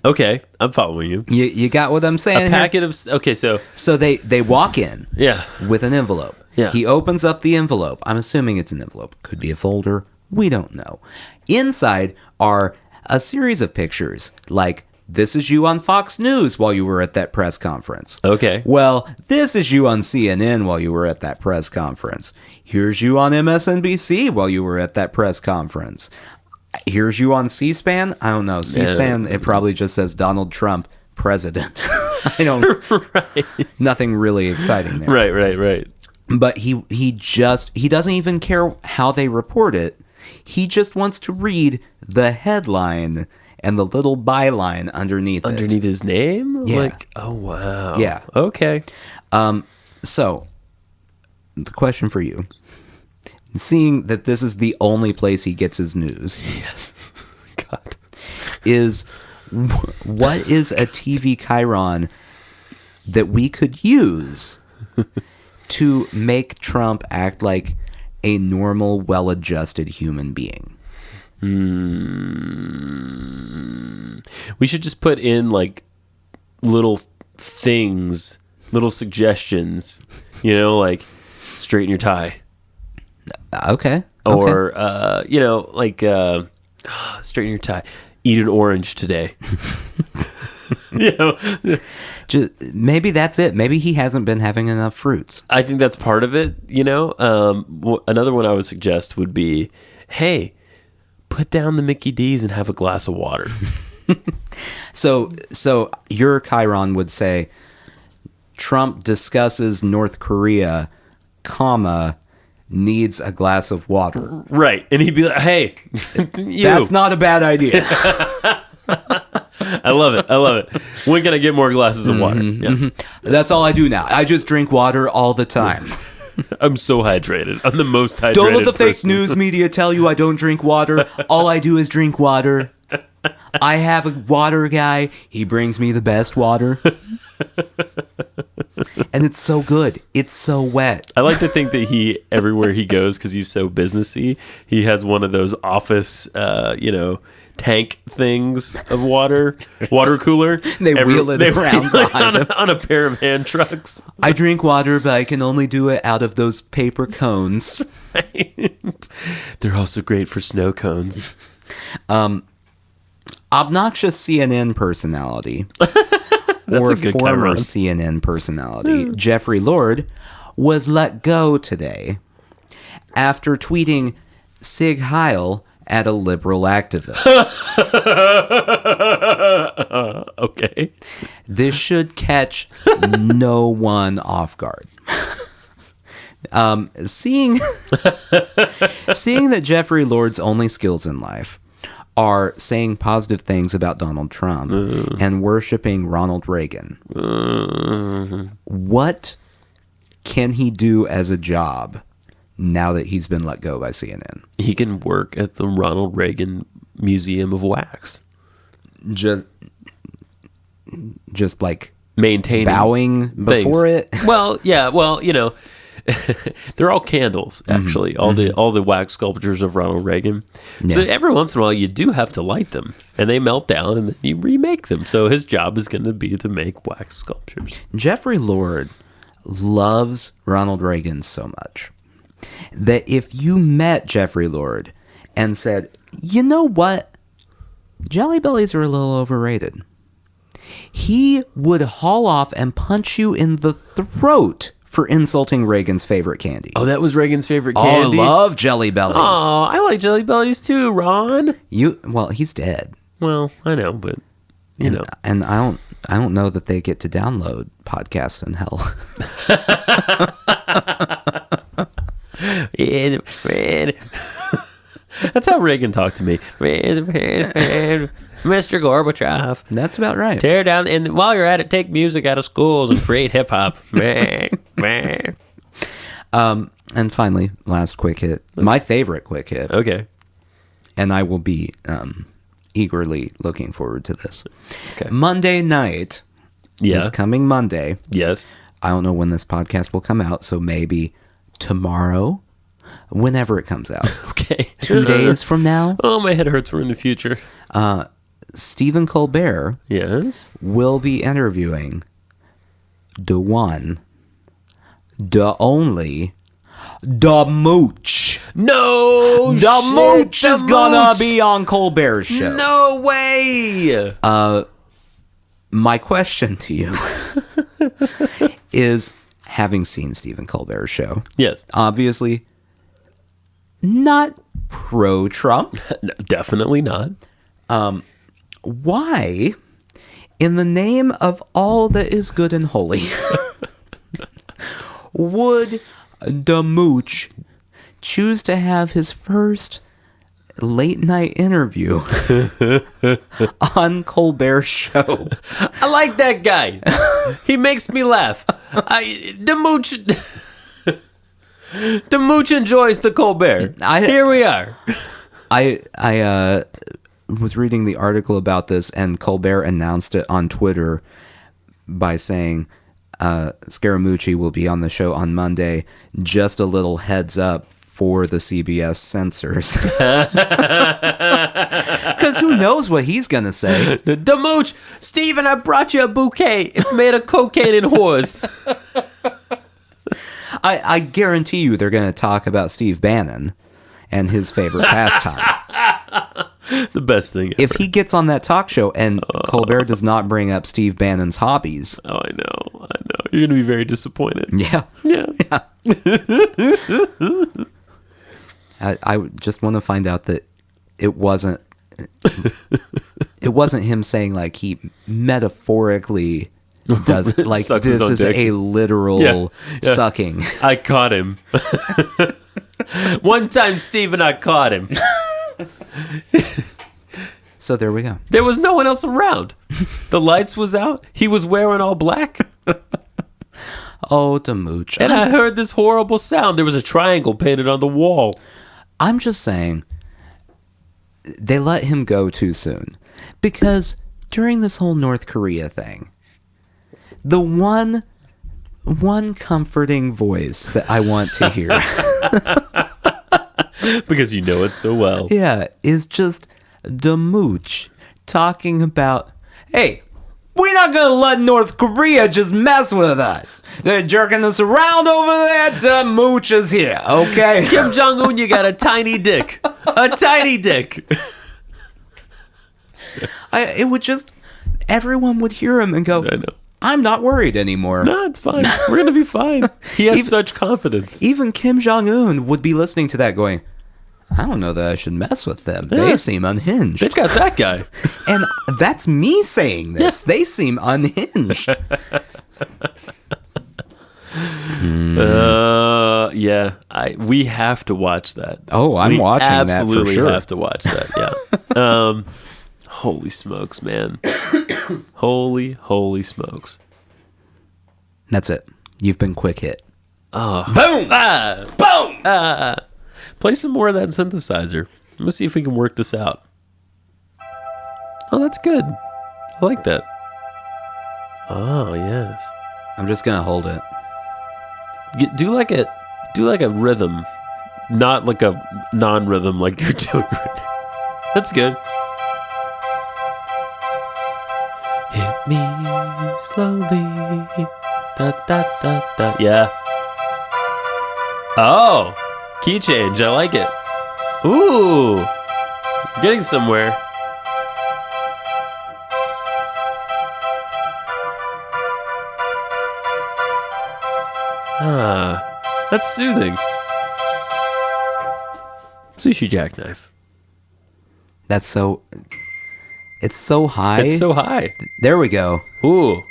Okay, I'm following you. You got what I'm saying? A packet of... Okay, so... So they walk in Yeah. with an envelope. Yeah. He opens up the envelope. I'm assuming it's an envelope. Could be a folder. We don't know. Inside are a series of pictures, like, this is you on Fox News while you were at that press conference. Okay. Well, this is you on CNN while you were at that press conference. Here's you on MSNBC while you were at that press conference. Here's you on C-SPAN. I don't know. C-SPAN, it probably just says Donald Trump, president. I don't... Right. Nothing really exciting there. Right. But he doesn't even care how they report it. He just wants to read the headline and the little byline underneath Underneath his name? Yeah. Like, oh, wow. Yeah. Okay. So, the question for you, seeing that this is the only place he gets his news, Yes. God. is what is a TV chyron that we could use to make Trump act like a normal, well-adjusted human being? We should just put in, like, little things, little suggestions, like, straighten your tie. Okay. Or, like, straighten your tie. Eat an orange today. Maybe that's it. Maybe he hasn't been having enough fruits. I think that's part of it, Another one I would suggest would be, hey, put down the Mickey D's and have a glass of water. So your chyron would say, Trump discusses North Korea, needs a glass of water. Right. And he'd be like, hey, you. That's not a bad idea. I love it. When can I get more glasses of water? Yeah. That's all I do now. I just drink water all the time. I'm so hydrated. I'm the most hydrated Don't let the fake person. news media tell you I don't drink water. All I do is drink water. I have a water guy. He brings me the best water. And it's so good. It's so wet. I like to think that everywhere he goes, because he's so businessy, he has one of those office, tank things of water cooler. They wheel it around behind him. on a pair of hand trucks. I drink water, but I can only do it out of those paper cones. They're also great for snow cones. Obnoxious CNN personality, That's or a good former chyron. CNN personality, Jeffrey Lord, was let go today after tweeting Sig Heil at a liberal activist. Okay. This should catch no one off guard. Seeing that Jeffrey Lord's only skills in life are saying positive things about Donald Trump and worshiping Ronald Reagan, what can he do as a job now that he's been let go by CNN? He can work at the Ronald Reagan Museum of Wax. Just like Maintaining bowing before things. it. Well, yeah. Well, they're all candles, actually. All the wax sculptures of Ronald Reagan. So Yeah. every once in a while, you do have to light them, and they melt down, and then you remake them. So his job is going to be to make wax sculptures. Jeffrey Lord loves Ronald Reagan so much that if you met Jeffrey Lord and said, you know what? Jelly Bellies are a little overrated. He would haul off and punch you in the throat for insulting Reagan's favorite candy. Oh, that was Reagan's favorite Oh, candy? I love Jelly Bellies. Oh, I like Jelly Bellies too, Ron. Well, he's dead. Well, I know, but you know. And I don't know that they get to download podcasts in hell. That's how Reagan talked to me. Mr. Gorbachev. That's about right. Tear down, and while you're at it, take music out of schools and create hip hop. And finally, last quick hit. My favorite quick hit. Okay. And I will be eagerly looking forward to this. Okay. Monday night Yeah. is coming Monday. Yes. I don't know when this podcast will come out, so maybe tomorrow, whenever it comes out. Okay. 2 days from now, Oh, my head hurts. We're in the future. Stephen Colbert Yes. will be interviewing the one, the only, the Mooch. No. The shit, Mooch the is gonna Mooch. be on Colbert's show. No way. My question to you is, having seen Stephen Colbert's show, Yes. obviously not pro-Trump, No, definitely not. why, in the name of all that is good and holy, would the Mooch choose to have his first late night interview on Colbert's show? I like that guy. He makes me laugh. The Mooch enjoys the Colbert. Here we are. I was reading the article about this, and Colbert announced it on Twitter by saying Scaramucci will be on the show on Monday. Just a little heads up for the CBS censors. Because who knows what he's going to say. The Mooch. Steven, I brought you a bouquet. It's made of cocaine and whores. I guarantee you they're going to talk about Steve Bannon and his favorite pastime. The best thing ever. If he gets on that talk show and Colbert does not bring up Steve Bannon's hobbies. Oh, I know. You're going to be very disappointed. Yeah. Yeah. I just want to find out that it wasn't him saying like he metaphorically does like Sucks this his own is dick. a literal Yeah. sucking. I caught him. One time, Steven, I caught him. So there we go. There was no one else around. The lights was out. He was wearing all black. Oh, the Mooch. And I heard this horrible sound. There was a triangle painted on the wall. I'm just saying they let him go too soon, because during this whole North Korea thing, the one comforting voice that I want to hear Because you know it so well. yeah, is just the Mooch talking about, hey, we're not gonna let North Korea just mess with us. They're jerking us around over there. The Mooch is here, okay? Kim Jong-un, you got a tiny dick. A tiny dick. It would just, everyone would hear him and go, I know. I'm not worried anymore. No, it's fine. We're going to be fine. He has such confidence. Even Kim Jong-un would be listening to that going, I don't know that I should mess with them. Yeah. They seem unhinged. They've got that guy. And that's me saying this. They seem unhinged. Yeah. We have to watch that. Oh, I'm watching that for absolutely sure. have to watch that, yeah. Holy smokes, man. Holy smokes. That's it. You've been quick hit. Boom! Boom! Play some more of that synthesizer. Let's see if we can work this out. Oh, that's good. I like that. Oh, yes. I'm just going to hold it. Do like a rhythm, not like a non-rhythm like you're doing right now. That's good. Hit me slowly. Da da da da. Yeah. Oh, key change. I like it. Ooh, we're getting somewhere. That's soothing. Sushi jackknife. That's so... It's so high. It's so high. There we go. Ooh.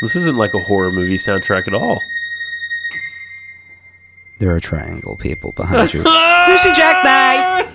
This isn't like a horror movie soundtrack at all. There are triangle people behind you. Sushi jackknife!